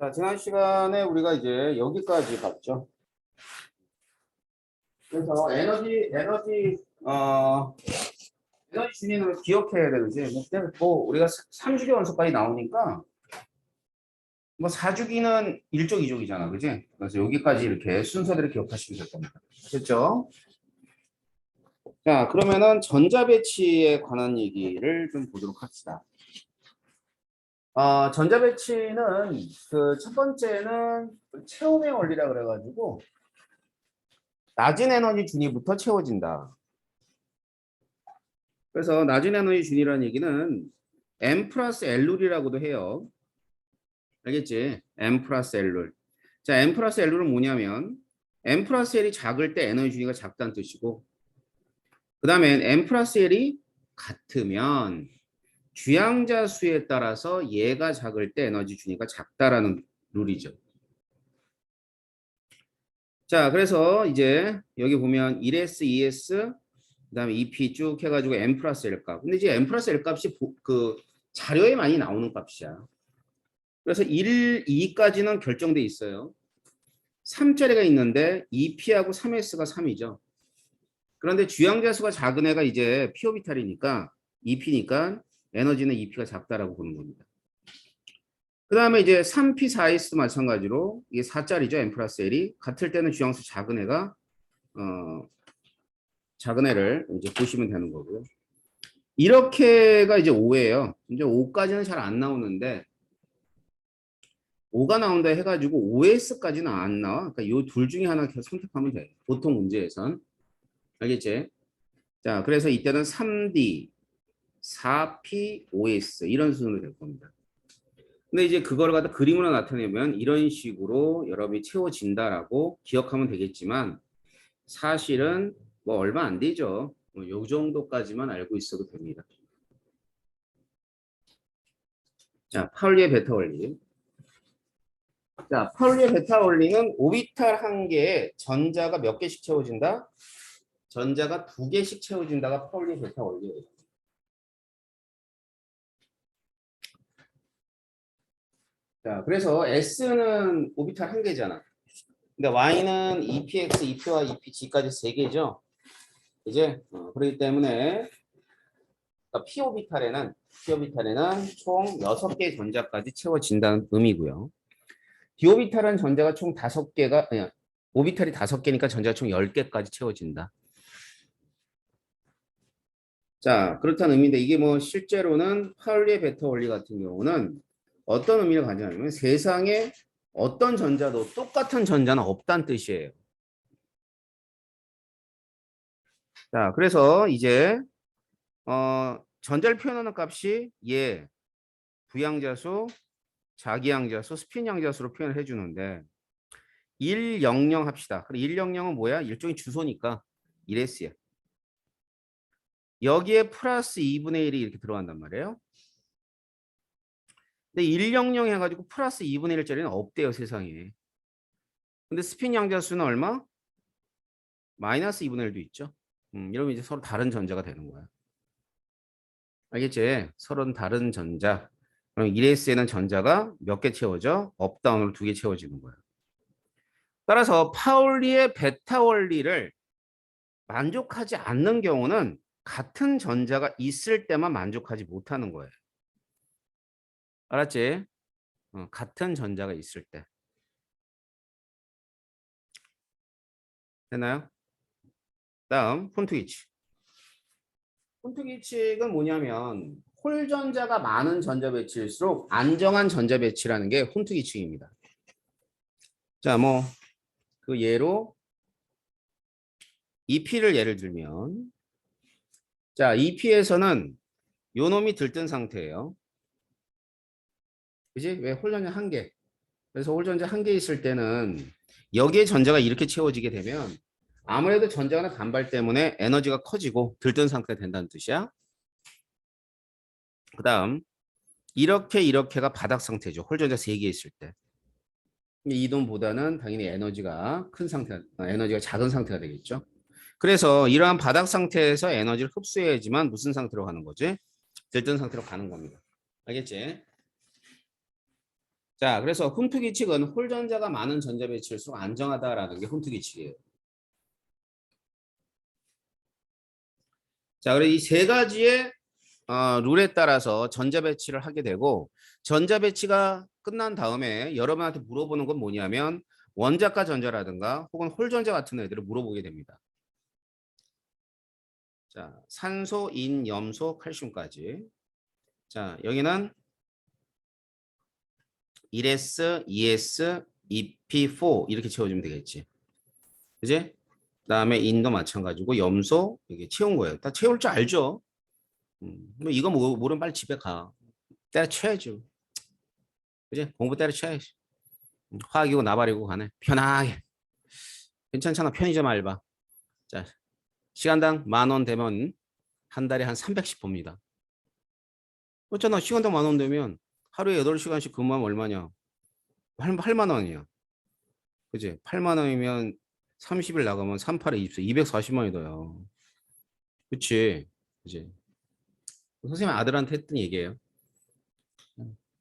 자, 지난 시간에 우리가 이제 여기까지 봤죠. 그래서 에너지 준위는 기억해야 되지. 뭐 우리가 3주기 원소까지 나오니까 뭐 4주기는 1족, 2족이잖아. 그지? 그래서 여기까지 이렇게 순서대로 기억하시면 될 겁니다. 됐죠? 자, 그러면은 전자배치에 관한 얘기를 좀 보도록 합시다. 전자배치는 그 첫 번째는 체온의 원리라 그래가지고 낮은 에너지 준위부터 채워진다. 그래서 낮은 에너지 준위라는 얘기는 M 플러스 L룰이라고도 해요. 알겠지? M 플러스 L룰. 자, M 플러스 L룰은 뭐냐면 M 플러스 L이 작을 때 에너지 준위가 작다는 뜻이고, 그 다음에 M 플러스 L이 같으면 주양자 수에 따라서 얘가 작을 때 에너지 준위가 작다라는 룰이죠. 자, 그래서 이제 여기 보면 1s, 2s, 그 다음에 2p 쭉 해가지고 M 플러스 L 값. 근데 이제 M 플러스 L 값이 그 자료에 많이 나오는 값이야. 그래서 1, 2까지는 결정돼 있어요. 3짜리가 있는데 2p하고 3s가 3이죠. 그런데 주양자 수가 작은 애가 이제 p 오비탈이니까 2p니까 에너지는 2p가 작다라고 보는 겁니다. 그 다음에 이제 3p, 4s도 마찬가지로 이게 4짜리죠. M 플러스 L이. 같을 때는 주양수 작은 애가 작은 애를 이제 보시면 되는 거고요. 이렇게가 이제 5예요. 이제 5까지는 잘 안 나오는데 5가 나온다 해가지고 5S까지는 안 나와. 그러니까 이 둘 중에 하나 계속 선택하면 돼요. 보통 문제에선. 알겠지? 자, 그래서 이때는 3D, 4P, 5S 이런 순으로 될 겁니다. 근데 이제 그거를 갖다 그림으로 나타내면 이런 식으로 여러분이 채워진다라고 기억하면 되겠지만 사실은 뭐 얼마 안 되죠. 뭐 요 정도까지만 알고 있어도 됩니다. 자, 파울리의 베타 원리. 자, 파울리의 베타 원리는 오비탈 한 개에 전자가 몇 개씩 채워진다? 전자가 2개씩 채워진다가 파울리의 베타 원리예요. 자, 그래서 S는 오비탈 한 개잖아. 근데 Y는 EPX, EPY, EPG까지 3개죠. 이제 그렇기 때문에 P 오비탈에는 총 6개의 전자까지 채워진다는 의미고요. D 오비탈은 전자가 총 5개가 아니 오비탈이 5개니까 전자가 총 10개까지 채워진다. 자, 그렇다는 의미인데 이게 뭐 실제로는 파울리의 베타 원리 같은 경우는 어떤 의미를 가지냐면 세상에 어떤 전자도 똑같은 전자는 없다는 뜻이에요. 자, 그래서 이제 전자를 표현하는 값이 얘 부양자수, 자기양자수, 스핀양자수로 표현을 해주는데 100 합시다. 그럼 100은 뭐야? 일종의 주소니까 1S야. 여기에 플러스 2분의 1이 이렇게 들어간단 말이에요. 근데 100 해가지고 플러스 2분의 1짜리는 없대요, 세상에. 근데 스핀 양자수는 얼마? 마이너스 2분의 1도 있죠. 이러면 이제 서로 다른 전자가 되는 거야. 알겠지? 서로는 다른 전자. 그럼 1S에는 전자가 몇 개 채워져? 업다운으로 2개 채워지는 거야. 따라서 파울리의 베타 원리를 만족하지 않는 경우는 같은 전자가 있을 때만 만족하지 못하는 거예요. 알았지? 같은 전자가 있을 때. 됐나요? 다음 폰트 규칙. 폰트 규칙은 뭐냐면 홀 전자가 많은 전자 배치일수록 안정한 전자 배치라는 게 폰트 규칙입니다. 자, 뭐 그 예로 2P를 예를 들면 자, 2P에서는 요 놈이 들뜬 상태예요. 그지? 왜 홀전자 한 개. 그래서 홀전자 한 개 있을 때는 여기에 전자가 이렇게 채워지게 되면 아무래도 전자 간의 반발 때문에 에너지가 커지고 들뜬 상태가 된다는 뜻이야. 그 다음 이렇게가 바닥 상태죠. 홀전자 3개 있을 때. 이동보다는 당연히 에너지가 큰 상태, 에너지가 작은 상태가 되겠죠. 그래서 이러한 바닥 상태에서 에너지를 흡수해야지만 무슨 상태로 가는 거지? 들뜬 상태로 가는 겁니다. 알겠지? 자, 그래서 홈트 규칙은 홀전자가 많은 전자 배치일수록 안정하다라는 게 홈트 규칙이에요. 자, 그래서 이 세 가지의 룰에 따라서 전자 배치를 하게 되고 전자 배치가 끝난 다음에 여러분한테 물어보는 건 뭐냐면 원자가 전자라든가 혹은 홀전자 같은 애들을 물어보게 됩니다. 자, 산소, 인, 염소, 칼슘까지. 자, 여기는 1s, 2s, EP4 이렇게 채워주면 되겠지. 그지? 그다음에 인도 마찬가지고 염소 이게 채운 거예요. 다 채울 줄 알죠? 뭐 이거 모르면 빨리 집에 가. 때려쳐야죠. 그지? 공부 때려쳐야지. 화학이고 나발이고 가네. 편하게. 괜찮잖아. 편의점 알바. 자, 시간당 10,000원 되면 한 달에 한 300씩 봅니다. 그렇잖아. 시간당 10,000원 되면 하루에 8시간씩 근무하면 얼마냐? 8만 원이야. 그지? 8만 원이면 30일 나가면 38에 24, 240만 원이더요. 그치? 그지? 선생님 아들한테 했던 얘기예요.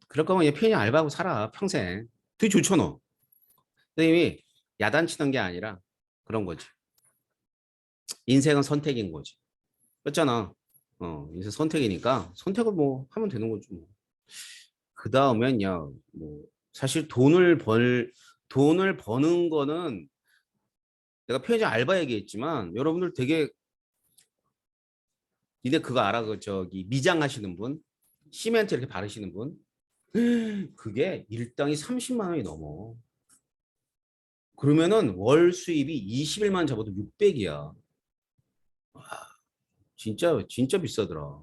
그럴 거면 얘 편의점 알바하고 살아. 평생. 되게 좋잖아. 선생님이 야단치는 게 아니라 그런 거지. 인생은 선택인 거지. 그렇잖아. 인생 선택이니까 선택을 뭐 하면 되는 거지 뭐. 그 다음엔 뭐 사실 돈을 버는 거는 내가 편의점 알바 얘기했지만 여러분들 되게 니네 그거 알아? 그 저기 미장하시는 분, 시멘트 이렇게 바르시는 분, 그게 일당이 30만 원이 넘어. 그러면은 월 수입이 20일만 잡아도 600이야. 진짜 비싸더라.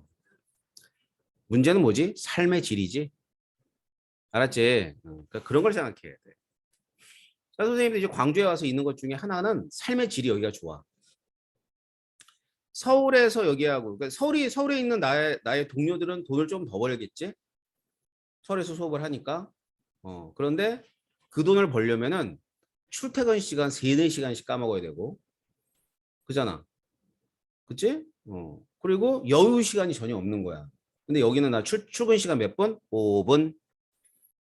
문제는 뭐지? 삶의 질이지. 알았지? 그러니까 그런 걸 생각해야 돼. 자, 선생님들 이제 광주에 와서 있는 것 중에 하나는 삶의 질이 여기가 좋아. 서울에서 여기하고, 그러니까 서울에 있는 나의 동료들은 돈을 좀 더 벌겠지? 서울에서 수업을 하니까. 그런데 그 돈을 벌려면은 출퇴근 시간 3, 4시간씩 까먹어야 되고. 그잖아. 그치? 그리고 여유 시간이 전혀 없는 거야. 근데 여기는 나 출근 시간 몇 분? 5분.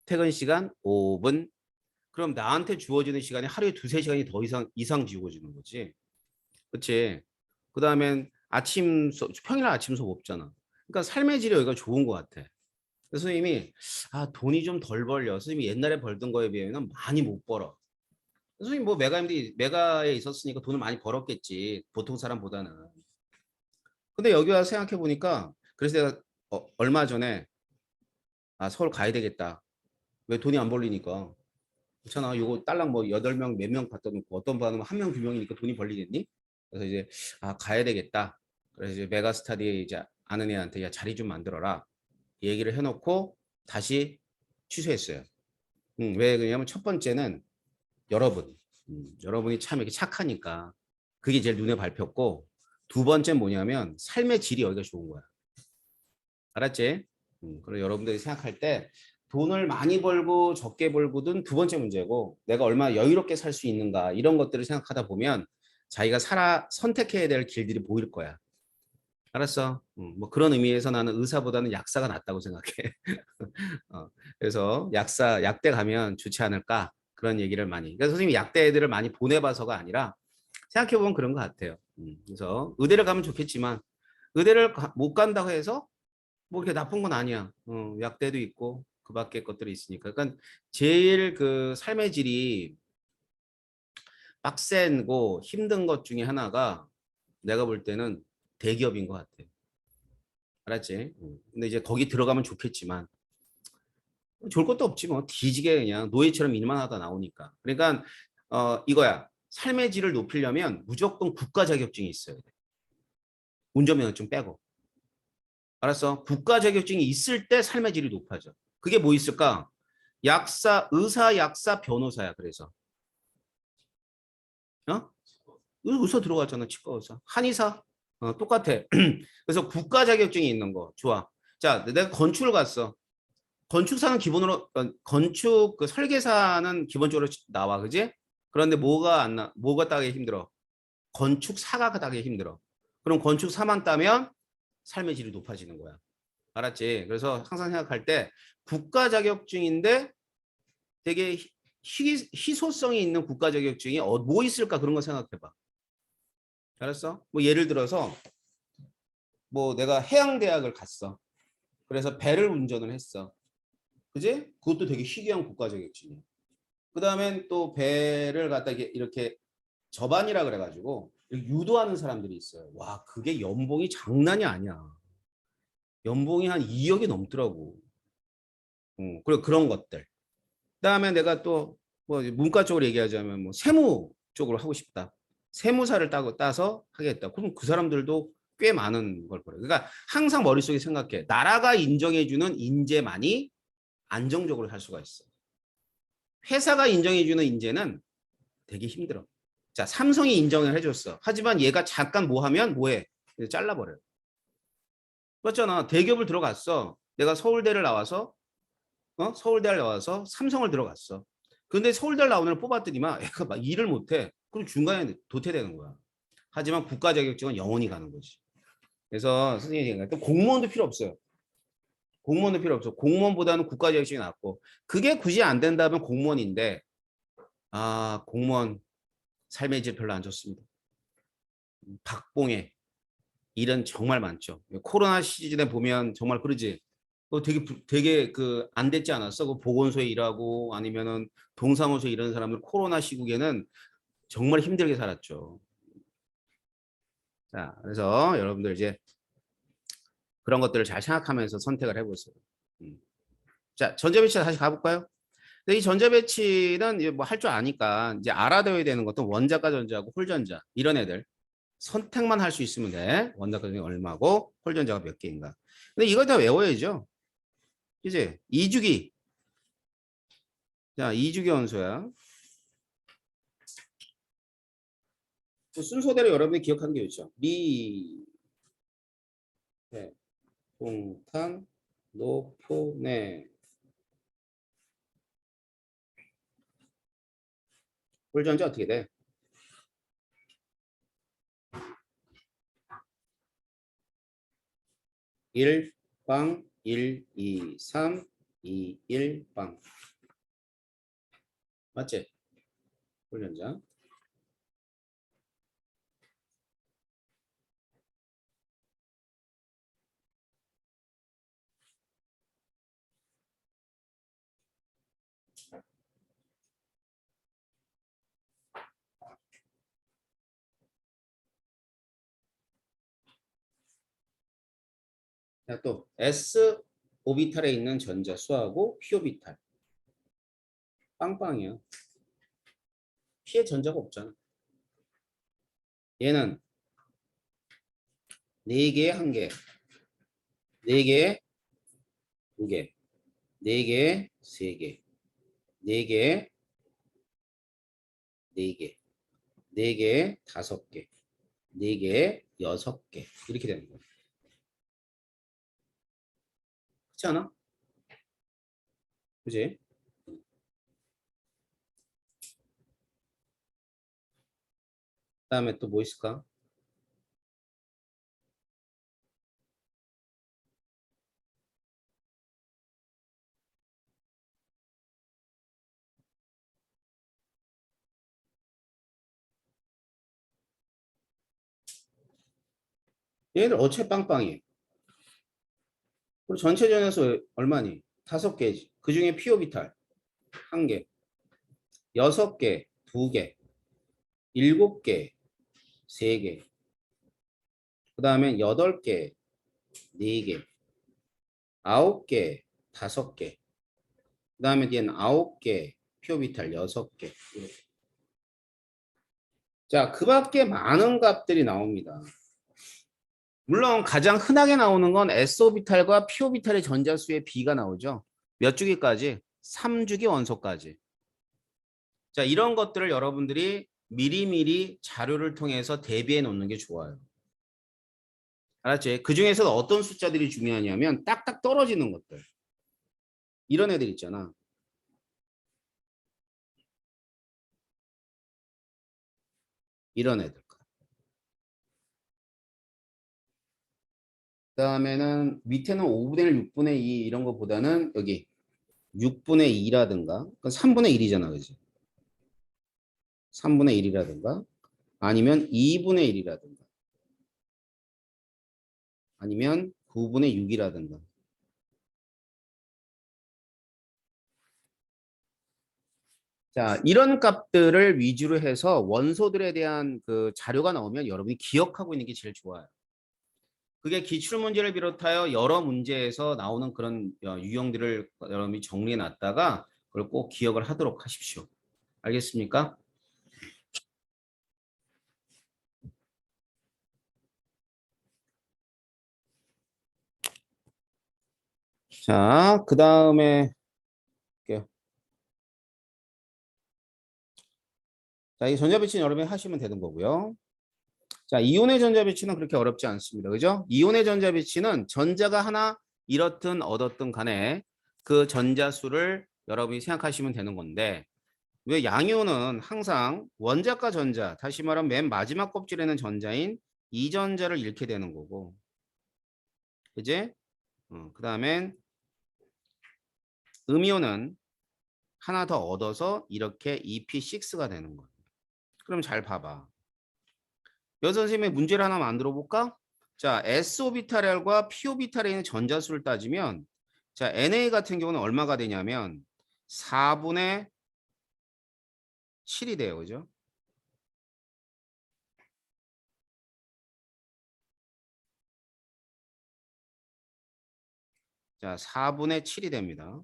퇴근 시간 5분. 그럼 나한테 주어지는 시간이 하루에 2, 3시간이 더 이상 주어지는 거지. 그치? 그 다음엔 평일 아침 수업 없잖아. 그러니까 삶의 질이 여기가 좋은 것 같아. 그래서 선생님이 돈이 좀 덜 벌려. 선생님이 옛날에 벌던 거에 비하면 많이 못 벌어. 선생님 뭐 메가에 있었으니까 돈을 많이 벌었겠지. 보통 사람보다는. 근데 여기 와서 생각해 보니까 그래서 내가 얼마 전에 서울 가야 되겠다. 왜 돈이 안 벌리니까. 그렇잖아. 요거 딸랑 뭐 8명 몇 명 갖다 놓고 어떤 반은 1명, 2명이니까 돈이 벌리겠니? 그래서 이제 가야 되겠다. 그래서 이제 메가스타디에 이제 아는 애한테 야 자리 좀 만들어라. 얘기를 해놓고 다시 취소했어요. 왜 그러냐면 첫 번째는 여러분이 참 이렇게 착하니까 그게 제일 눈에 밟혔고 두 번째 뭐냐면 삶의 질이 여기가 좋은 거야. 알았지? 그리고 여러분들이 생각할 때 돈을 많이 벌고 적게 벌고든 두 번째 문제고 내가 얼마나 여유롭게 살 수 있는가 이런 것들을 생각하다 보면 자기가 선택해야 될 길들이 보일 거야. 알았어? 뭐 그런 의미에서 나는 의사보다는 약사가 낫다고 생각해. 그래서 약대 가면 좋지 않을까 그런 얘기를 많이. 그래서 선생님이 약대 애들을 많이 보내봐서가 아니라 생각해보면 그런 것 같아요. 그래서 의대를 가면 좋겠지만 의대를 못 간다고 해서 뭐 이렇게 나쁜 건 아니야. 약대도 있고 그 밖에 것들이 있으니까. 그러니까 제일 그 삶의 질이 빡센고 힘든 것 중에 하나가 내가 볼 때는 대기업인 것 같아. 알았지? 근데 이제 거기 들어가면 좋겠지만 좋을 것도 없지 뭐 뒤지게 그냥 노예처럼 일만 하다 나오니까. 그러니까 이거야. 삶의 질을 높이려면 무조건 국가 자격증이 있어야 돼. 운전면허증 빼고. 알았어? 국가 자격증이 있을 때 삶의 질이 높아져. 그게 뭐 있을까? 의사, 약사, 변호사야. 그래서 의사 들어갔잖아. 치과 의사. 한의사 똑같아. 그래서 국가 자격증이 있는 거 좋아. 자, 내가 건축을 갔어. 건축사는 기본으로 건축 그 설계사는 기본적으로 나와, 그지? 그런데 뭐가 따기 힘들어? 건축사가 따기 힘들어. 그럼 건축사만 따면 삶의 질이 높아지는 거야. 알았지? 그래서 항상 생각할 때 국가 자격증인데 되게 희소성이 있는 국가 자격증이 뭐 있을까 그런 거 생각해봐. 알았어? 뭐 예를 들어서 뭐 내가 해양대학을 갔어. 그래서 배를 운전을 했어. 그지? 그것도 되게 희귀한 국가 자격증이야. 그 다음엔 또 배를 갖다 이렇게 접안이라 그래가지고 유도하는 사람들이 있어요. 와, 그게 연봉이 장난이 아니야. 연봉이 한 2억이 넘더라고. 그리고 그런 것들. 그다음에 내가 또 뭐 문과 쪽으로 얘기하자면 뭐 세무 쪽으로 하고 싶다. 세무사를 따서 하겠다. 그럼 그 사람들도 꽤 많은 걸 벌어요. 그러니까 항상 머릿속에 생각해. 나라가 인정해주는 인재만이 안정적으로 살 수가 있어. 회사가 인정해주는 인재는 되게 힘들어. 자, 삼성이 인정을 해줬어. 하지만 얘가 잠깐 뭐 하면 뭐해? 잘라버려요. 그렇잖아. 대기업을 들어갔어. 내가 서울대를 나와서 서울대를 나와서 삼성을 들어갔어. 근데 서울대를 나오는 걸 뽑았더니만 애가 막 일을 못해. 그럼 중간에 도태되는 거야. 하지만 국가 자격증은 영원히 가는 거지. 그래서 선생님이 얘기할 때 공무원도 필요 없어요. 공무원도 필요 없어. 공무원보다는 국가 자격증이 낫고 그게 굳이 안 된다면 공무원인데 공무원 삶의 질 별로 안 좋습니다. 박봉해. 일은 정말 많죠. 코로나 시즌에 보면 정말 그러지. 되게 그 안 됐지 않았어? 그 보건소에 일하고 아니면은 동사무소에 일하는 사람들 코로나 시국에는 정말 힘들게 살았죠. 자, 그래서 여러분들 이제 그런 것들을 잘 생각하면서 선택을 해보세요. 자, 전자배치 다시 가볼까요? 근데 이 전자배치는 뭐 할 줄 아니까 이제 알아둬야 되는 것도 원자가 전자하고 홀전자 이런 애들 선택만 할 수 있으면 돼. 원자가 전자 얼마고 홀전자가 몇 개인가. 근데 이걸 다 외워야죠. 이제 이주기. 자, 이주기 원소야. 순서대로 여러분이 기억하는 게 있죠. 리, 네, 동탄, 노포네. 홀전자 어떻게 돼? 1빵, 1, 2, 3, 2, 1빵. 맞지? 홀전자. 자, 또 S 오비탈에 있는 전자 수하고 P 오비탈. 빵빵이야. P에 전자가 없잖아. 얘는 4개에 1개, 4개에 2개, 4개에 3개, 4개에 4개, 4개에 5개, 4개에 6개. 이렇게 되는 거야. 그렇지 않아? 그지? 그다음에 또 뭐 있을까? 얘들 어째 빵빵해. 그리고 전체 전야수 얼마니? 5개지. 그 중에 P 오비탈 1개, 6개 2개, 7개 3개, 그 다음에 8개 4개, 9개 5개, 그 다음에 얘는 9개 P 오비탈 6개. 자, 그 밖에 많은 값들이 나옵니다. 물론 가장 흔하게 나오는 건 S오비탈과 P오비탈의 전자수의 비가 나오죠. 몇 주기까지? 3주기 원소까지. 자, 이런 것들을 여러분들이 미리미리 자료를 통해서 대비해 놓는 게 좋아요. 알았지? 그 중에서 어떤 숫자들이 중요하냐면 딱딱 떨어지는 것들. 이런 애들 있잖아. 이런 애들. 그 다음에는 밑에는 5분의 1, 6분의 2 이런 것보다는 여기 6분의 2라든가 3분의 1이잖아. 그지? 3분의 1이라든가 아니면 2분의 1이라든가 아니면 9분의 6이라든가. 자, 이런 값들을 위주로 해서 원소들에 대한 그 자료가 나오면 여러분이 기억하고 있는 게 제일 좋아요. 그게 기출문제를 비롯하여 여러 문제에서 나오는 그런 유형들을 여러분이 정리해 놨다가 그걸 꼭 기억을 하도록 하십시오. 알겠습니까? 자, 그 다음에 볼게요. 자, 이 전자배치는 여러분이 하시면 되는 거고요. 자, 이온의 전자배치는 그렇게 어렵지 않습니다. 그죠? 이온의 전자배치는 전자가 하나 잃었든 얻었든 간에 그 전자수를 여러분이 생각하시면 되는 건데 왜 양이온은 항상 원자과 전자, 다시 말하면 맨 마지막 껍질에 있는 전자인 이전자를 잃게 되는 거고, 그지? 그 다음엔 음이온은 하나 더 얻어서 이렇게 EP6가 되는 거예요. 그럼 잘 봐봐. 여기서 선생님의 문제를 하나 만들어 볼까? 자, S오비타랄과 P오비탈에 있는 전자수를 따지면 자, Na 같은 경우는 얼마가 되냐면 4분의 7이 돼요. 그죠? 자, 4분의 7이 됩니다.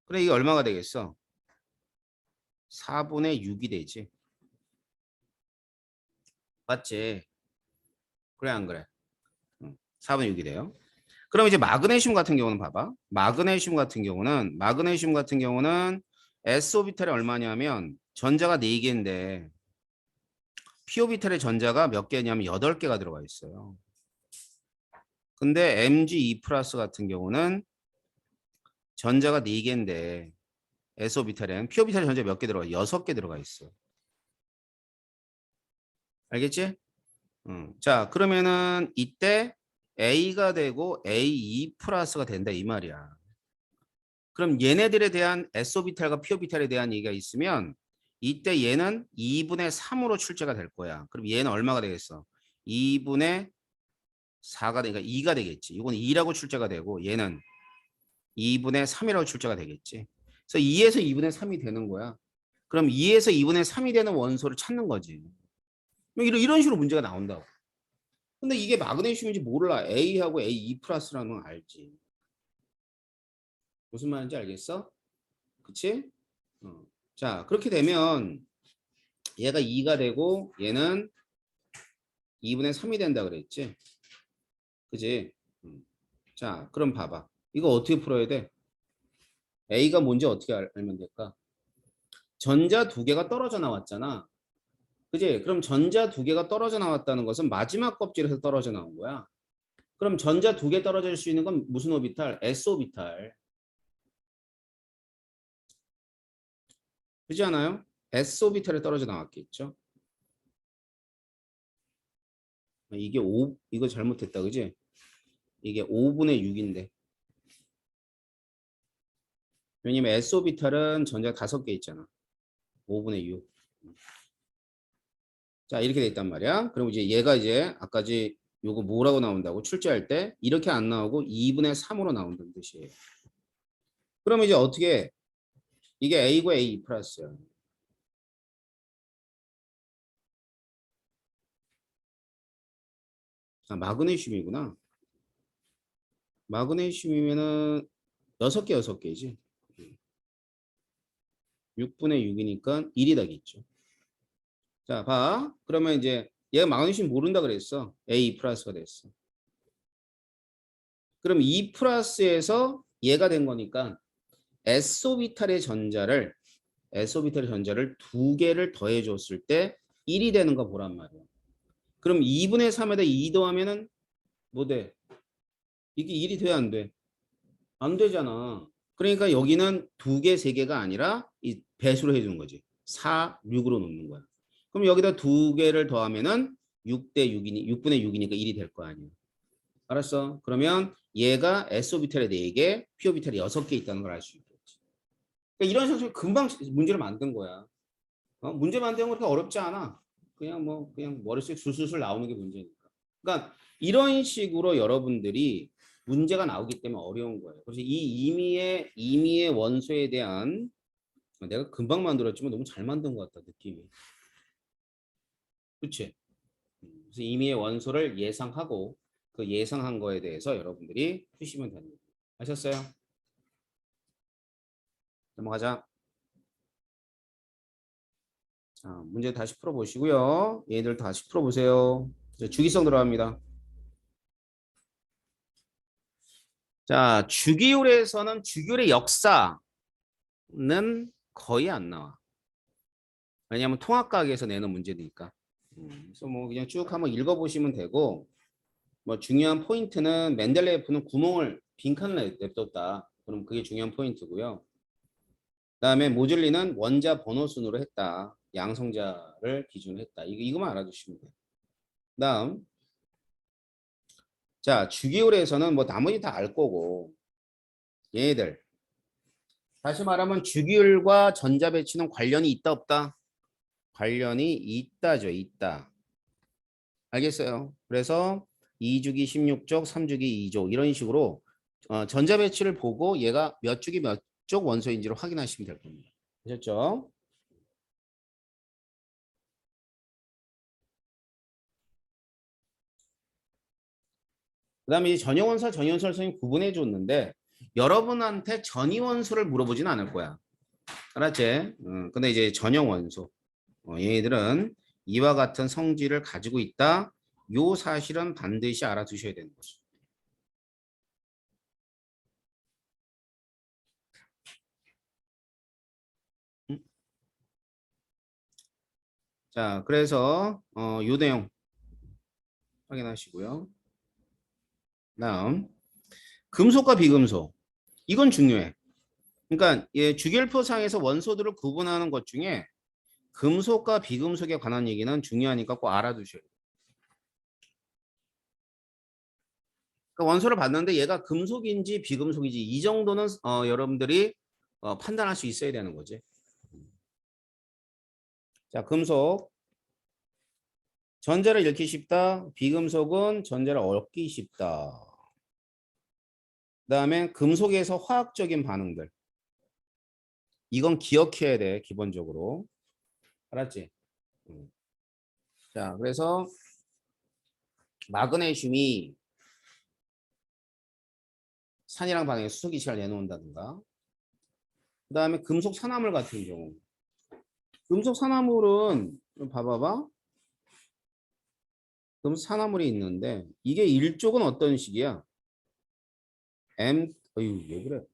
그래, 이게 얼마가 되겠어? 4분의 6이 되지. 맞지? 그래, 안 그래? 4분의 6이 돼요. 그럼 이제 마그네슘 같은 경우는 봐봐. 마그네슘 같은 경우는 S오비탈이 얼마냐면 전자가 4개인데 P오비탈의 전자가 몇 개냐면 8개가 들어가 있어요. 근데 Mg2 플러스 같은 경우는 전자가 4개인데 S오비탈엔 P오비탈의 전자 몇 개 들어가? 6개 들어가 있어. 알겠지? 자, 그러면은 이때 A가 되고 A2 플러스가 된다 이 말이야. 그럼 얘네들에 대한 S오비탈과 P오비탈에 대한 얘기가 있으면 이때 얘는 2분의 3으로 출제가 될 거야. 그럼 얘는 얼마가 되겠어? 2분의 4가 되니까 2가 되겠지. 이건 2라고 출제가 되고 얘는 2분의 3이라고 출제가 되겠지. 그래서 2에서 2분의 3이 되는 거야. 그럼 2에서 2분의 3이 되는 원소를 찾는 거지. 이런 식으로 문제가 나온다고. 근데 이게 마그네슘인지 몰라. A하고 A2 플러스라는 건 알지. 무슨 말인지 알겠어? 그치? 자, 그렇게 되면 얘가 2가 되고 얘는 2분의 3이 된다 그랬지? 그지? 자, 그럼 봐봐. 이거 어떻게 풀어야 돼? A가 뭔지 어떻게 알면 될까? 전자 두 개가 떨어져 나왔잖아. 그지? 그럼 전자 두 개가 떨어져 나왔다는 것은 마지막 껍질에서 떨어져 나온 거야. 그럼 전자 두 개 떨어질 수 있는 건 무슨 오비탈? S오비탈. 그렇지 않아요? S오비탈에 떨어져 나왔겠죠? 이게 5, 이거 잘못했다. 그지? 이게 5분의 6인데. 왜냐면 S오비탈은 전자 5개 있잖아. 5분의 6. 자, 이렇게 돼 있단 말이야. 그럼 이제 얘가 이제 아까지 요거 뭐라고 나온다고 출제할 때 이렇게 안 나오고 2분의 3으로 나온다는 뜻이에요. 그럼 이제 어떻게 이게 A고 A 플러스야. 아, 마그네슘이구나. 마그네슘이면은 6개 6개지. 6분의 6이니까 1이 되겠죠. 자, 봐. 그러면 이제 얘가 마그네슘 모른다 그랬어. A 플러스가 됐어. 그럼 E 플러스에서 얘가 된 거니까 S오비탈의 전자를 두 개를 더해 줬을 때 1이 되는 거 보란 말이야. 그럼 2분의 3에다 2 더하면은 뭐 돼? 이게 1이 돼, 안 돼? 안 되잖아. 그러니까 여기는 두 개, 세 개가 아니라 이 배수로 해주는 거지. 4, 6으로 놓는 거야. 그럼 여기다 두 개를 더하면은 6대 6이니, 6분의 6이니까 1이 될 거 아니야. 알았어? 그러면 얘가 S오비탈에 4개, P오비탈에 6개 있다는 걸 알 수 있겠지. 그러니까 이런 식으로 금방 문제를 만든 거야. 문제 만드는 거 그렇게 어렵지 않아. 그냥 머릿속에 술술술 나오는 게 문제니까. 그러니까 이런 식으로 여러분들이 문제가 나오기 때문에 어려운 거예요. 그래서 이 임의의 원소에 대한 내가 금방 만들었지만 너무 잘 만든 것 같다 느낌이. 그렇지? 그래서 임의의 원소를 예상하고 그 예상한 거에 대해서 여러분들이 푸시면 되는 거예요. 아셨어요? 넘어가자. 자, 문제 다시 풀어보시고요. 얘들 다시 풀어보세요. 이제 주기성 들어갑니다. 자, 주기율에서는 주기율의 역사는 거의 안 나와. 왜냐하면 통합각에서 내는 문제니까. 그래서 뭐 그냥 쭉 한번 읽어보시면 되고, 뭐 중요한 포인트는 멘델레예프는 구멍을 빈칸을 냅뒀다. 그럼 그게 중요한 포인트고요. 그다음에 모즐리는 원자 번호 순으로 했다. 양성자를 기준으로 했다. 이거만 알아두시면 돼요. 그다음 자 주기율에서는 뭐 나머지 다 알 거고 얘네들 다시 말하면 주기율과 전자 배치는 관련이 있다 없다? 관련이 있다죠. 있다. 알겠어요. 그래서 2주기 16족, 3주기 2족 이런 식으로 전자 배치를 보고 얘가 몇 주기 몇 족 원소인지를 확인하시면 될 겁니다. 아셨죠? 그다음에 이 전이원소, 전이원소를 선생님 구분해 줬는데 여러분한테 전이원소를 물어보진 않을 거야. 알았지? 근데 이제 전형원소 얘들은 이와 같은 성질을 가지고 있다. 요 사실은 반드시 알아두셔야 되는 거죠. 음? 자, 그래서 요 내용 확인하시고요. 다음 금속과 비금속 이건 중요해. 그러니까 주결표상에서 원소들을 구분하는 것 중에 금속과 비금속에 관한 얘기는 중요하니까 꼭 알아두셔야 돼요. 그러니까 원소를 봤는데 얘가 금속인지 비금속인지 이 정도는 여러분들이 판단할 수 있어야 되는 거지. 자, 금속 전자를 잃기 쉽다. 비금속은 전자를 얻기 쉽다. 그다음에 금속에서 화학적인 반응들. 이건 기억해야 돼, 기본적으로. 알았지? 자, 그래서 마그네슘이 산이랑 반응해 수소기체를 내놓는다든가. 그다음에 금속 산화물 같은 경우. 금속 산화물은 봐봐봐. 금속 산화물이 있는데 이게 일족은 어떤 식이야? 어유 왜 그래?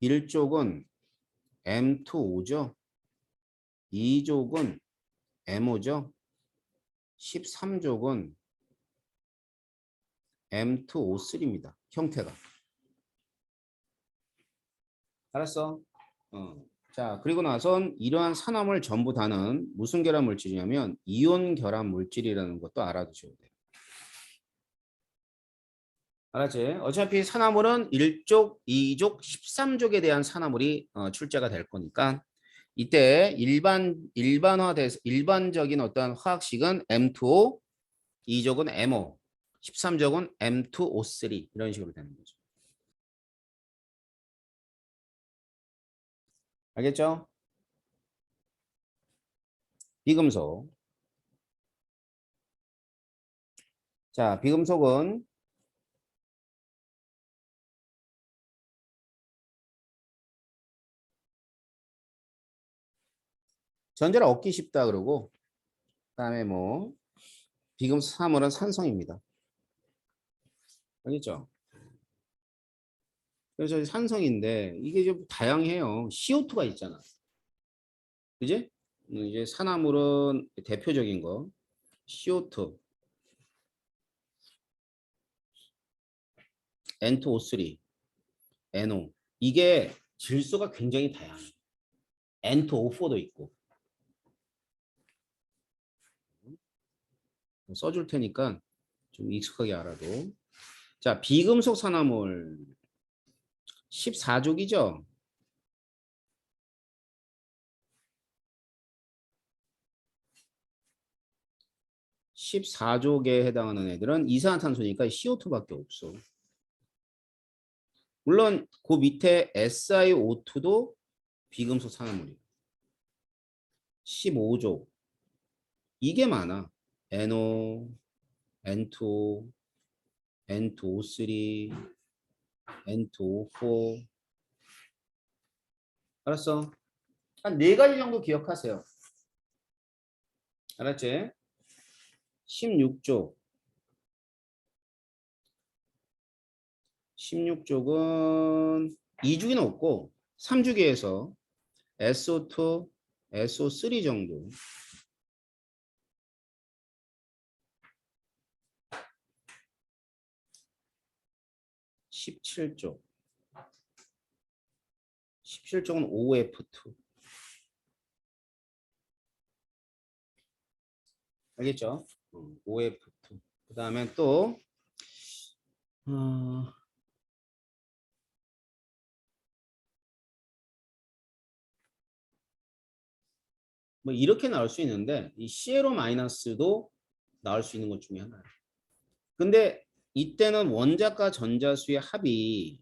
일족은 M2O죠. 2족은 MO죠. 13족은 M2O3입니다. 형태가. 알았어? 자, 그리고 나선 이러한 산화물 전부 다는 무슨 결합 물질이냐면 이온 결합 물질이라는 것도 알아두셔야 돼요. 알았지? 어차피 산화물은 1족, 2족, 13족에 대한 산화물이 출제가 될 거니까 이때 일반화돼서 일반적인 어떤 화학식은 M2O, 2족은 MO, 13족은 M2O3 이런 식으로 되는 거죠. 알겠죠? 비금속. 자, 비금속은 전자를 얻기 쉽다 그러고 그다음에 뭐 비금속 사물은 산성입니다. 알겠죠? 그래서 산성인데 이게 좀 다양해요. CO2가 있잖아. 그지? 이제 산화물은 대표적인 거 CO2, N2O3, NO. 이게 질소가 굉장히 다양해. N2O4도 있고. 써줄 테니까 좀 익숙하게 알아도. 자, 비금속 산화물 14족이죠. 14족에 해당하는 애들은 이산화탄소니까 CO2밖에 없어. 물론 그 밑에 SiO2도 비금속 산화물이에요. 15족. 이게 많아. NO, N2, N2O3, N2O4. 알았어? 한 4가지 정도 기억하세요. 알았지? 16족. 16족은 2주기는 없고 3주기에서 SO2, SO3 정도. 17쪽. 17쪽은 OF2. 알겠죠? OF2. 그 다음에 또, 뭐 이렇게 나올 수 있는데, 이 CLO 마이너스도 나올 수 있는 것 중에 하나예요. 근데 이때는 원자과 전자수의 합이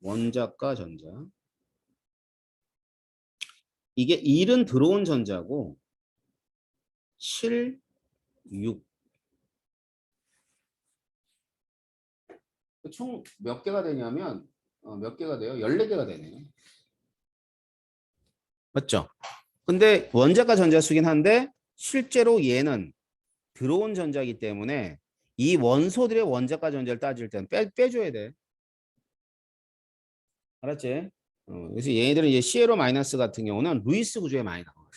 원자과 전자. 이게 1은 들어온 전자고 7, 6. 총 몇 개가 되냐면 몇 개가 돼요? 14개가 되네요. 맞죠? 근데 원자과 전자수긴 한데 실제로 얘는 들어온 전자이기 때문에 이 원소들의 원자과 전자를 따질 때는 빼줘야 돼. 알았지? 그래서 얘네들은 이제 CLO 마이너스 같은 경우는 루이스 구조에 많이 나와요.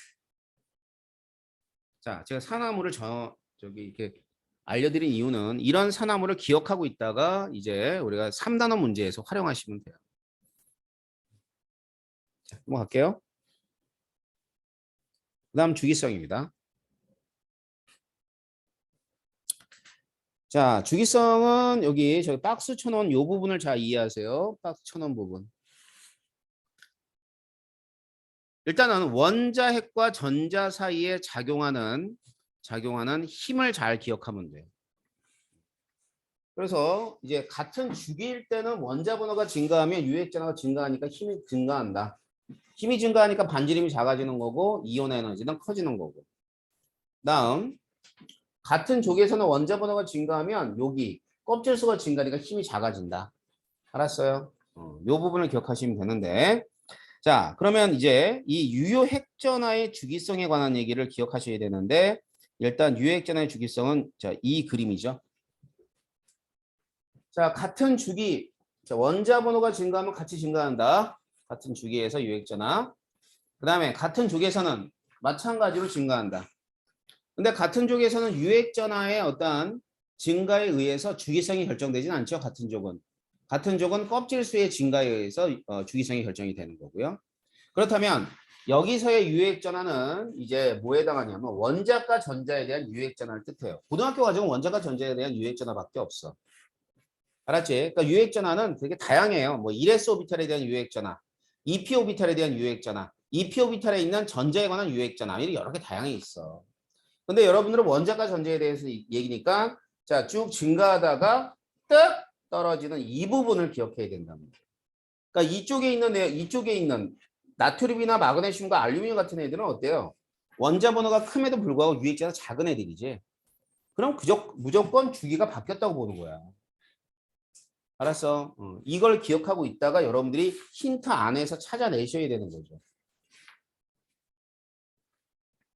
자, 제가 산화물을 저기 이렇게 알려드린 이유는 이런 산화물을 기억하고 있다가 이제 우리가 3단원 문제에서 활용하시면 돼요. 자, 넘어갈게요. 그 다음 주기성입니다. 자, 주기성은 여기 저기 박스 쳐놓은 이 부분을 잘 이해하세요. 박스 쳐놓은 부분. 일단은 원자핵과 전자 사이에 작용하는 힘을 잘 기억하면 돼요. 그래서 이제 같은 주기일 때는 원자 번호가 증가하면 유액전화가 증가하니까 힘이 증가한다. 힘이 증가하니까 반지름이 작아지는 거고 이온 에너지는 커지는 거고. 다음 같은 족에서는 원자 번호가 증가하면 여기 껍질 수가 증가하니까 힘이 작아진다. 알았어요? 이 부분을 기억하시면 되는데 자 그러면 이제 이 유효 핵전화의 주기성에 관한 얘기를 기억하셔야 되는데 일단 유효 핵전화의 주기성은 자, 이 그림이죠. 자 같은 주기 자, 원자 번호가 증가하면 같이 증가한다. 같은 주기에서 유효 핵전화. 그 다음에 같은 족에서는 마찬가지로 증가한다. 근데 같은 족에서는 유액전화의 어떠한 증가에 의해서 주기성이 결정되진 않죠. 같은 족은. 같은 족은 껍질 수의 증가에 의해서 주기성이 결정이 되는 거고요. 그렇다면 여기서의 유액전화는 이제 뭐에 해당하냐면 원자과 전자에 대한 유액전화를 뜻해요. 고등학교 과정은 원자과 전자에 대한 유액전화밖에 없어. 알았지? 그러니까 유액전화는 되게 다양해요. 뭐 1s 오비탈에 대한 유액전화, 2p 오비탈에 대한 유액전화, 2p 오비탈에 있는 전자에 관한 유액전화 이렇게 여러 개 다양히 있어. 근데 여러분들은 원자과 전자에 대해서 얘기니까 자, 쭉 증가하다가 딱 떨어지는 이 부분을 기억해야 된답니다. 그러니까 이쪽에 있는 나트륨이나 마그네슘과 알루미늄 같은 애들은 어때요? 원자 번호가 큼에도 불구하고 유액전화 작은 애들이지. 그럼 무조건 주기가 바뀌었다고 보는 거야. 알았어. 이걸 기억하고 있다가 여러분들이 힌트 안에서 찾아내셔야 되는 거죠.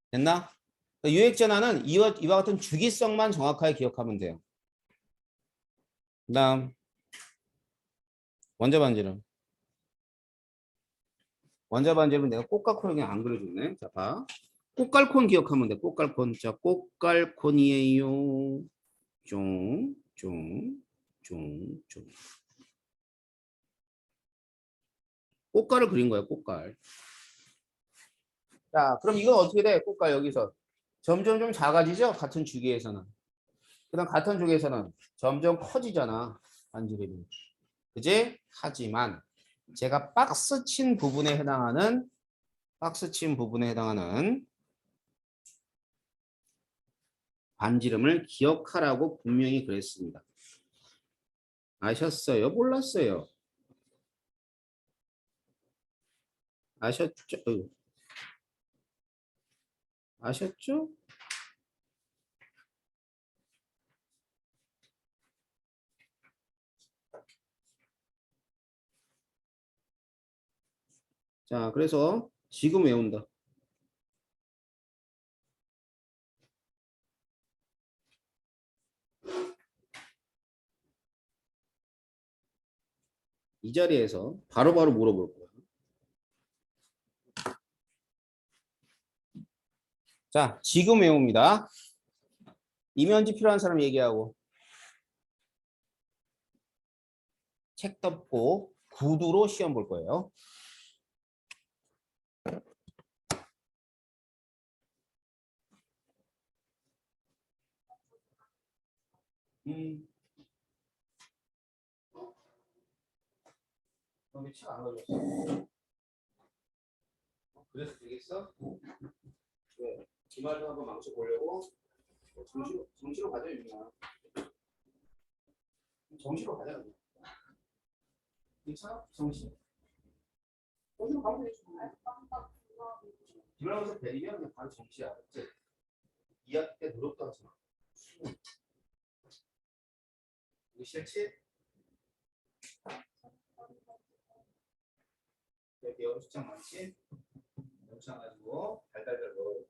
됐나? 유액전화는 이와 같은 주기성만 정확하게 기억하면 돼요. 그 다음 원자 반지름. 원자 반지름 내가 꽃갈콘을 그냥 안 그려줬네. 자, 봐. 꽃갈콘 기억하면 돼. 꽃갈콘. 자, 꽃갈콘이에요. 쫑, 쫑, 쫑, 쫑. 꽃갈을 그린 거예요, 꽃갈. 자, 그럼 이건 어떻게 돼? 꽃갈 여기서. 점점 좀 작아지죠? 같은 주기에서는. 그다음 같은 주기에서는 점점 커지잖아. 반지름이. 그지? 하지만 제가 박스 친 부분에 해당하는 반지름을 기억하라고 분명히 그랬습니다. 아셨어요? 몰랐어요? 아셨죠? 아셨죠? 자, 그래서 지금 외운다. 이 자리에서 바로바로 물어볼 거야. 자, 지금 외웁니다. 이면지 필요한 사람 얘기하고 책 덮고 구두로 시험 볼 거예요. 음. 너왜 책안 가져왔어? 그래서 되겠어? 왜? 기말도 한번 망쳐 보려고? 정시로 가자, 유민아. 정시로 가자, 그냥. 괜찮아? 정시? 정시로 가면 되지. 기말고사 대리면 그냥 바로 정시야. 알았지? 2학기 때 늘었다 하잖아. 이거 싫지? 여기 여러 숫자 많지? 연장 가지고 달달달 넣어.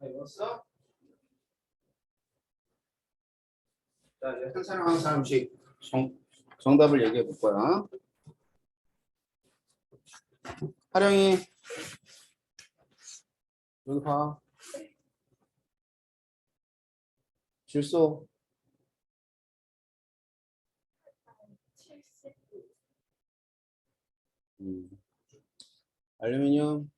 외웠어? 자, 이제 한 사람 한 사람씩 정답을 얘기해 볼 거야. 하령이 여기 봐. 질소. 알루미늄.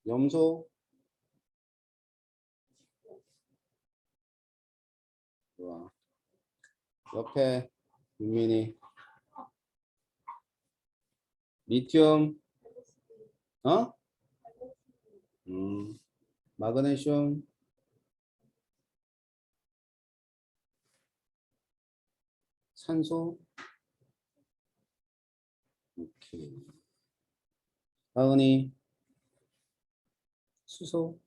염소. 좋아. 옆에 윤민이. 리튬. 어? 마그네슘. 산소. 오케이. 하은이. 수소.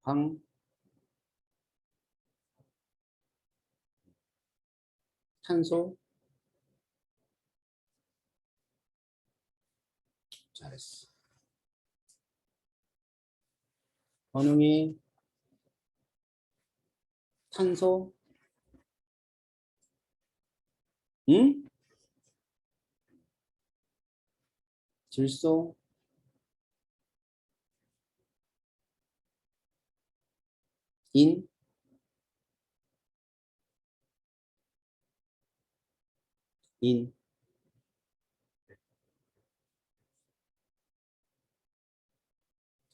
황. 탄소. 잘했어. 번웅이. 탄소. 응? 질소. 인. 인.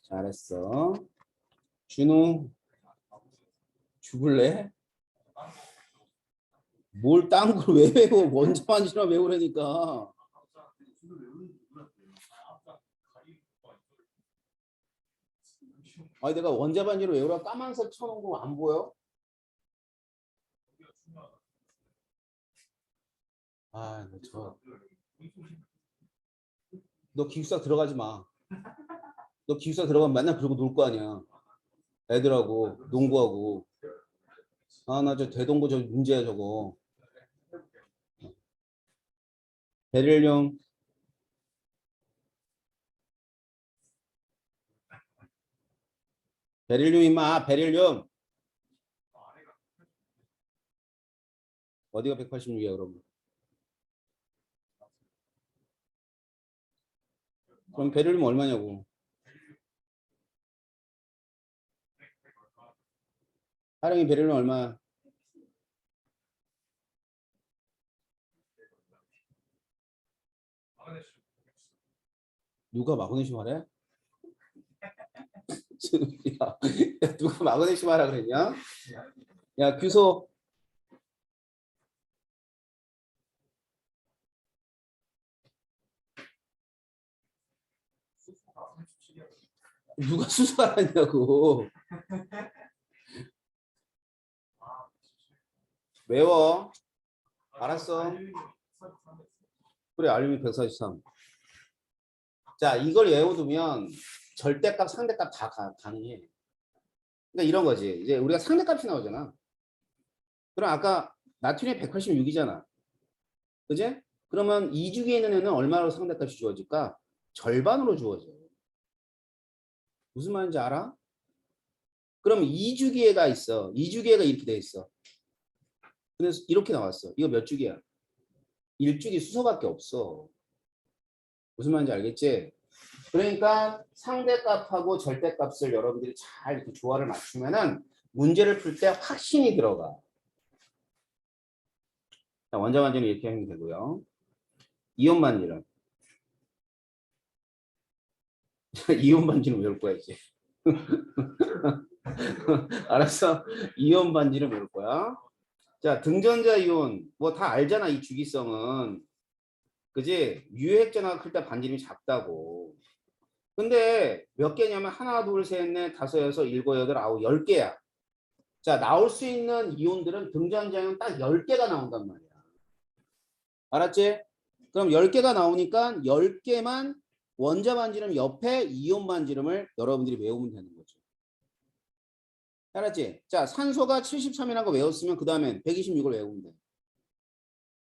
잘했어. 준우. 죽을래? 뭘 딴 걸 왜 외워? 원자만 지나 외우라니까. 아니 내가 원자 반지로 외우라 까만색 쳐놓은 거 안 보여? 아, 너 기숙사 들어가지 마. 너 기숙사 들어가면 맨날 그러고 놀 거 아니야. 애들하고 농구하고. 아, 나 저 대동고 저 문제야 저거. 베릴륨. 베릴륨 임마, 베릴륨. 어디가 186이야 그럼? 그럼 베릴륨 얼마냐고? 하령이 베릴륨 얼마야? 누가 마그네슘 하래? 야, 누가 마그네슘 하라 그랬냐? 야, 규소. 누가 수소하라냐고. 외워. 알았어. 그래, 알루미늄 143. 자, 이걸 외워두면 절대값, 상대값 다 가능해. 그러니까 이런 거지. 이제 우리가 상대값이 나오잖아. 그럼 아까 나트륨이 186이잖아. 그지? 그러면 2주기에 있는 애는 얼마로 상대값이 주어질까? 절반으로 주어져. 무슨 말인지 알아? 그럼 2주기에가 있어. 2주기에가 이렇게 돼 있어. 그래서 이렇게 나왔어. 이거 몇 주기야? 1주기 수소밖에 없어. 무슨 말인지 알겠지? 그러니까 상대값하고 절대값을 여러분들이 잘 이렇게 조화를 맞추면은 문제를 풀 때 확신이 들어가. 자, 원자 반지는 이렇게 하면 되고요. 이온 반지는 이온 반지는 외울 거야 이제. 알았어? 이온 반지는 외울 거야. 자, 등전자 이온 뭐 다 알잖아 이 주기성은. 그지? 유해액전화가 클 때 반지름이 작다고. 근데 몇 개냐면 하나, 둘, 셋, 넷, 다섯, 여섯, 일곱, 여덟, 아홉, 10개야. 자, 나올 수 있는 이온들은 등전자이온 딱 10개가 나온단 말이야. 알았지? 그럼 10개가 나오니까 10개만 원자 반지름 옆에 이온 반지름을 여러분들이 외우면 되는 거죠. 알았지? 자, 산소가 73이라는 거 외웠으면 그 다음엔 126을 외우면 돼.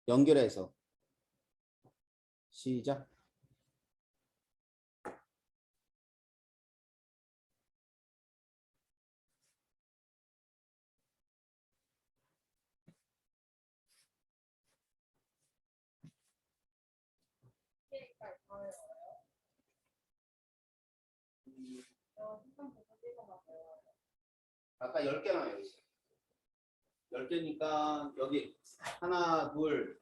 연결해서. 시작. 아까 10개 나와요. 10개니까 여기 하나, 둘,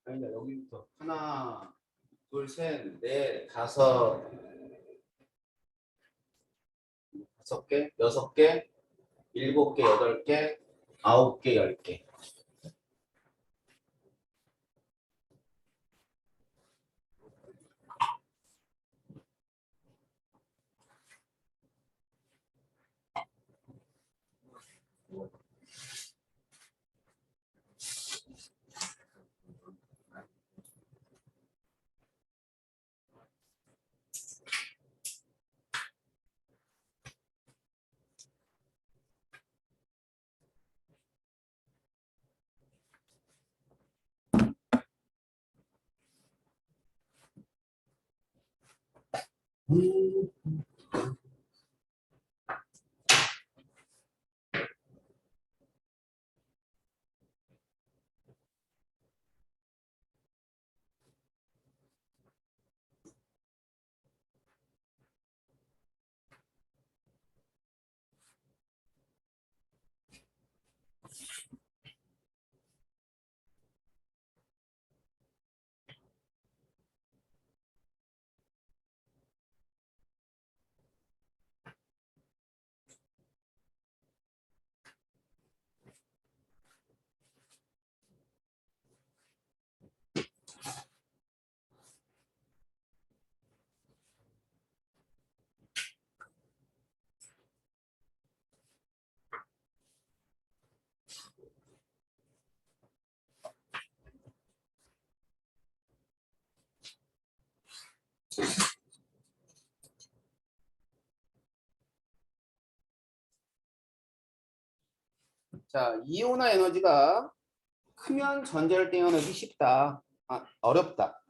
아니다 여기부터 하나, 둘, 셋, 넷, 다섯, 5개, 6개, 7개, 8개, 9개, 10개. 자, 이온화 에너지가 크면 전자를 떼어내기 쉽다. 어렵다.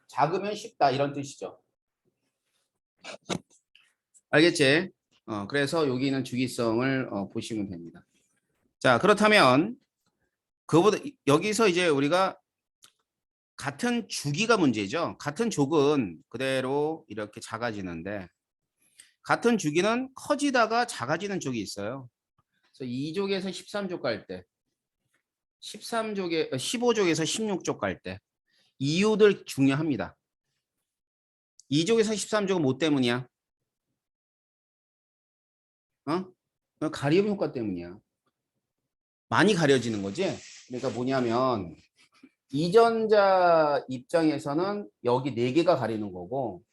작으면 쉽다. 이런 뜻이죠. 알겠지? 그래서 여기는 주기성을 보시면 됩니다. 자, 그렇다면 그보다 여기서 이제 우리가 같은 주기가 문제죠. 같은 족은 그대로 이렇게 작아지는데 같은 주기는 커지다가 작아지는 족이 있어요. 그래서 2족에서 13족 갈 때, 15족에서 16족 갈 때 이유들 중요합니다. 2족에서 13족은 뭐 때문이야? 가리움 효과 때문이야. 많이 가려지는 거지. 그러니까 뭐냐면 이전자 입장에서는 여기 4개가 가리는 거고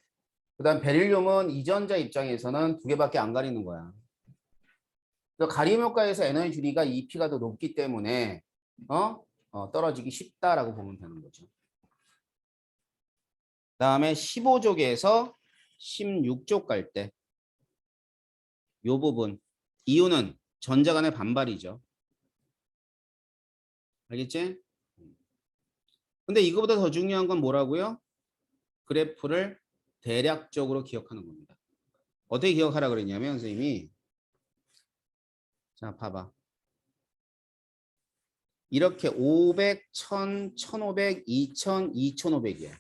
그다음 베릴륨은 이전자 입장에서는 2개밖에 안 가리는 거야. 그래서 가리움 효과에서 에너지 줄이가 EP가 더 높기 때문에 떨어지기 쉽다라고 보면 되는 거죠. 그다음에 15족에서 16족 갈 때 이 부분 이유는 전자 간의 반발이죠. 알겠지? 근데 이거보다 더 중요한 건 뭐라고요? 그래프를 대략적으로 기억하는 겁니다. 어떻게 기억하라 그랬냐면 선생님이 자 봐봐. 이렇게 500, 1000, 1500, 2000, 2500이야.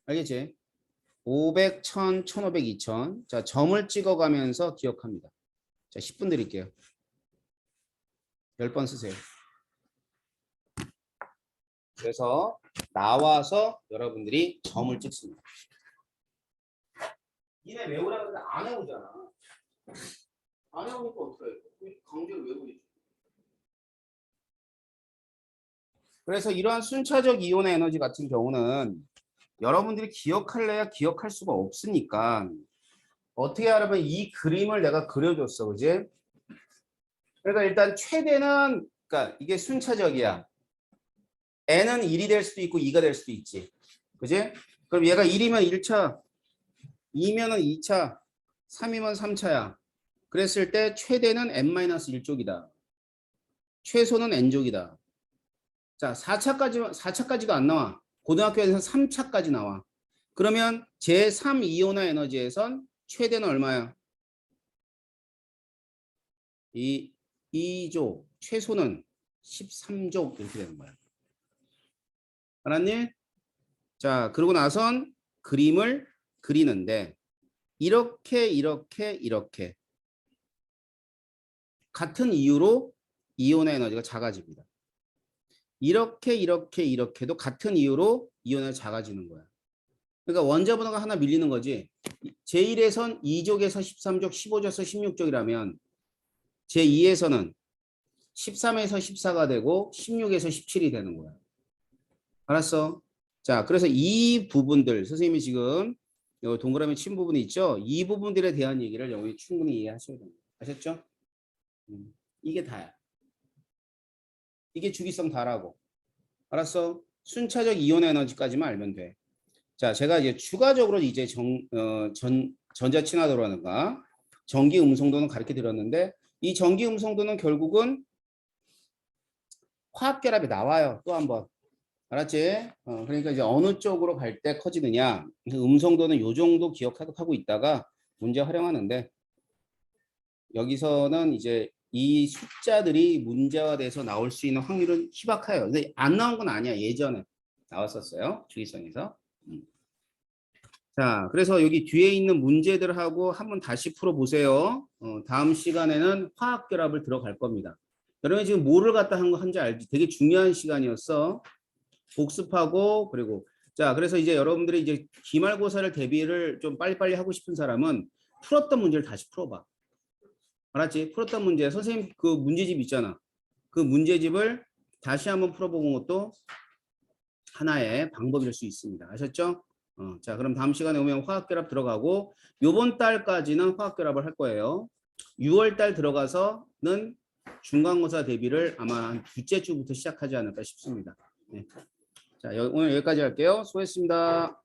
알겠지? 500, 1000, 1500, 2000. 자, 점을 찍어가면서 기억합니다. 자, 10분 드릴게요. 10번 쓰세요. 그래서 나와서 여러분들이 점을 찍습니다. 니네 외우라 그러는데 안 외우잖아. 안 외우니까 어떡해. 강제로 외우겠지. 그래서 이러한 순차적 이온의 에너지 같은 경우는 여러분들이 기억할래야 기억할 수가 없으니까 어떻게 하려면 이 그림을 내가 그려줬어. 그지? 그러니까 일단 최대는 그러니까 이게 순차적이야. n은 1이 될 수도 있고 2가 될 수도 있지. 그지? 그럼 얘가 1이면 1차, 2면은 2차, 3이면 3차야. 그랬을 때 최대는 n-1족이다. 최소는 n족이다. 자, 4차까지가 안 나와. 고등학교에서 3차까지 나와. 그러면 제3 이온화 에너지에선 최대는 얼마야? 2조, 최소는 13조 이렇게 되는 거야. 알았니? 자, 그러고 나선 그림을 그리는데 이렇게 같은 이유로 이온의 에너지가 작아집니다. 이렇게도 같은 이유로 이온이 작아지는 거야. 그러니까 원자번호가 하나 밀리는 거지. 제1에선 2족에서 13족, 15족에서 16족이라면 제2에서는 13에서 14가 되고 16에서 17이 되는 거야. 알았어? 자, 그래서 이 부분들 선생님이 지금 동그라미 친 부분이 있죠? 이 부분들에 대한 얘기를 여러분이 충분히 이해하셔야 됩니다. 아셨죠? 이게 다야. 이게 주기성 다라고. 알았어? 순차적 이온 에너지까지만 알면 돼. 자, 제가 이제 추가적으로 이제 전자 친화도라든가 전기 음성도는 가르쳐 드렸는데 이 전기 음성도는 결국은 화학 결합이 나와요. 또 한 번. 알았지? 그러니까 이제 어느 쪽으로 갈 때 커지느냐. 음성도는 요 정도 기억하고 있다가 문제 활용하는데 여기서는 이제 이 숫자들이 문제화돼서 나올 수 있는 확률은 희박해요. 근데 안 나온 건 아니야. 예전에 나왔었어요. 주기성에서. 자, 그래서 여기 뒤에 있는 문제들하고 한번 다시 풀어보세요. 다음 시간에는 화학결합을 들어갈 겁니다. 여러분이 지금 뭐를 갖다 한 거 한지 알지? 되게 중요한 시간이었어. 복습하고 그리고 자, 그래서 이제 여러분들이 이제 기말고사를 대비를 좀 빨리빨리 하고 싶은 사람은 풀었던 문제를 다시 풀어봐. 알았지? 풀었던 문제. 선생님 그 문제집 있잖아. 그 문제집을 다시 한번 풀어보는 것도 하나의 방법일 수 있습니다. 아셨죠? 자, 그럼 다음 시간에 오면 화학결합 들어가고 요번 달까지는 화학결합을 할 거예요. 6월 달 들어가서는 중간고사 대비를 아마 한 둘째 주부터 시작하지 않을까 싶습니다. 네. 자, 오늘 여기까지 할게요. 수고했습니다.